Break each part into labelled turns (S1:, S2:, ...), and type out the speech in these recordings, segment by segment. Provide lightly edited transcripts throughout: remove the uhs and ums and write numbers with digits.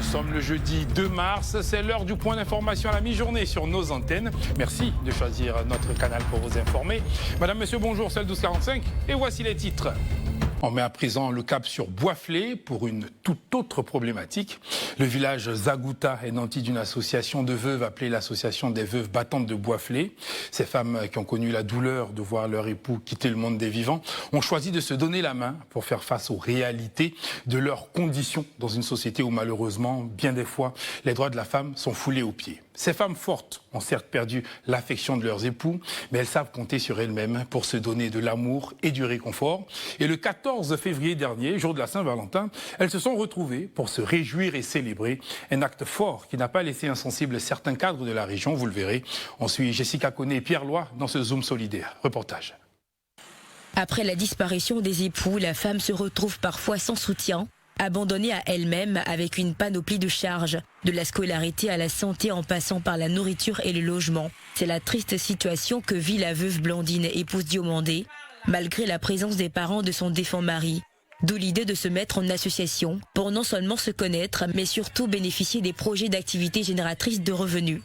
S1: sommes le jeudi 2 mars, c'est l'heure du point d'information à la mi-journée sur nos antennes. Merci de choisir notre canal pour vous informer. Madame, monsieur, bonjour, c'est le 1245 et voici les titres. On met à présent le cap sur Boisflé pour une toute autre problématique. Le village Zagouta est nanti d'une association de veuves appelée l'association des veuves battantes de Boisflé. Ces femmes qui ont connu la douleur de voir leur époux quitter le monde des vivants ont choisi de se donner la main pour faire face aux réalités de leurs conditions dans une société où malheureusement, bien des fois, les droits de la femme sont foulés aux pieds. Ces femmes fortes ont certes perdu l'affection de leurs époux, mais elles savent compter sur elles-mêmes pour se donner de l'amour et du réconfort. Et le 14 février dernier, jour de la Saint-Valentin, elles se sont retrouvées pour se réjouir et célébrer. Un acte fort qui n'a pas laissé insensible certains cadres de la région, vous le verrez. On suit Jessica Koné et Pierre Loy dans ce Zoom solidaire. Reportage.
S2: Après la disparition des époux, la femme se retrouve parfois sans soutien, abandonnée à elle-même avec une panoplie de charges, de la scolarité à la santé en passant par la nourriture et le logement. C'est la triste situation que vit la veuve Blandine, épouse Diomandé, malgré la présence des parents de son défunt mari. D'où l'idée de se mettre en association pour non seulement se connaître, mais surtout bénéficier des projets d'activités génératrices de revenus.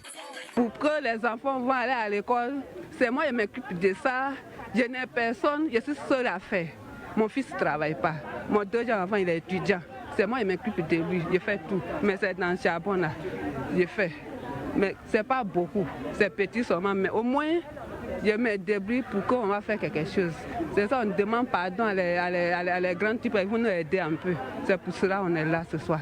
S3: Pour que les enfants vont aller à l'école, c'est moi qui m'occupe de ça. Je n'ai personne, je suis seule à faire. Mon fils ne travaille pas. Mon deuxième enfant, il est étudiant. C'est moi qui m'occupe de lui. Je fais tout. Mais c'est dans le charbon là. Je fais. Mais ce n'est pas beaucoup. C'est petit seulement. Mais au moins, je me débrouille pour qu'on va faire quelque chose. C'est ça, on demande pardon à les grands types. Ils vont nous aider un peu. C'est pour cela qu'on est là ce soir.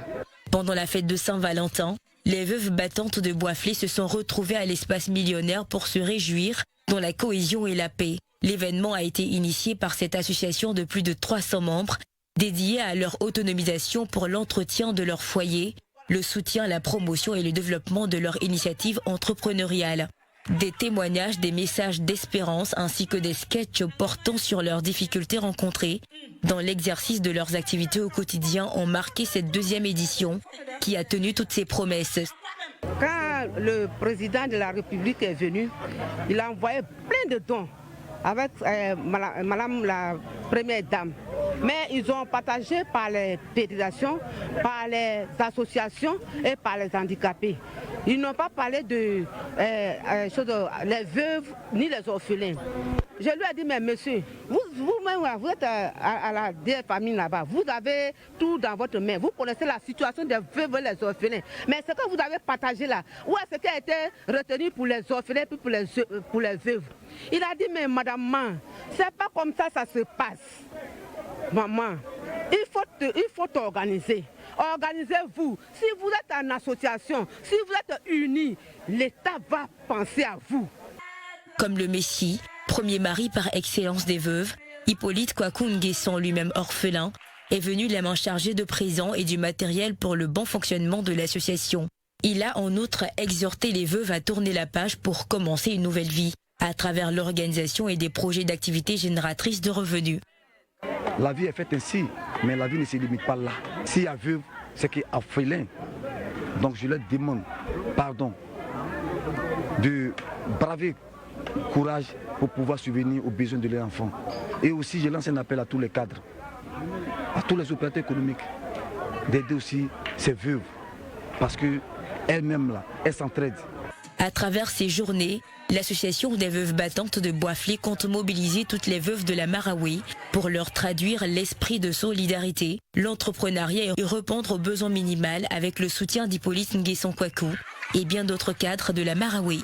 S2: Pendant la fête de Saint-Valentin, les veuves battantes de Boisflé se sont retrouvées à l'espace millionnaire pour se réjouir dans la cohésion et la paix. L'événement a été initié par cette association de plus de 300 membres, dédiée à leur autonomisation pour l'entretien de leur foyer, le soutien, la promotion et le développement de leur initiative entrepreneuriale. Des témoignages, des messages d'espérance ainsi que des sketchs portant sur leurs difficultés rencontrées dans l'exercice de leurs activités au quotidien ont marqué cette deuxième édition qui a tenu toutes ses promesses.
S4: Quand le président de la République est venu, il a envoyé plein de dons avec madame la première dame. Mais ils ont partagé par les fédérations, par les associations et par les handicapés. Ils n'ont pas parlé de les veuves ni les orphelins. Je lui ai dit, mais monsieur, vous-même, vous êtes à la DF famille là-bas, vous avez tout dans votre main, vous connaissez la situation des veuves et les orphelins. Mais ce que vous avez partagé là, où est-ce qui a été retenu pour les orphelins et pour les veuves? Il a dit, mais madame, c'est pas comme ça se passe. Maman, il faut t'organiser. Organisez-vous. Si vous êtes en association, si vous êtes unis, l'État va penser à vous.
S2: Comme le Messie, premier mari par excellence des veuves, Hippolyte Kwaku Nguesson, lui-même orphelin, est venu la main chargée de présents et du matériel pour le bon fonctionnement de l'association. Il a en outre exhorté les veuves à tourner la page pour commencer une nouvelle vie, à travers l'organisation et des projets d'activités génératrices de revenus.
S5: La vie est faite ainsi, mais la vie ne se limite pas là. S'il y a veuve, c'est qu'il y a orphelin. Donc je leur demande pardon de braver courage pour pouvoir subvenir aux besoins de leurs enfants. Et aussi, je lance un appel à tous les cadres, à tous les opérateurs économiques, d'aider aussi ces veuves, parce qu'elles-mêmes, là, elles s'entraident.
S2: À travers ces journées, l'association des veuves battantes de Boisflé compte mobiliser toutes les veuves de la Marawi pour leur traduire l'esprit de solidarité, l'entrepreneuriat et répondre aux besoins minimaux avec le soutien d'Hippolyte Nguesson Kwaku et bien d'autres cadres de la Marawi.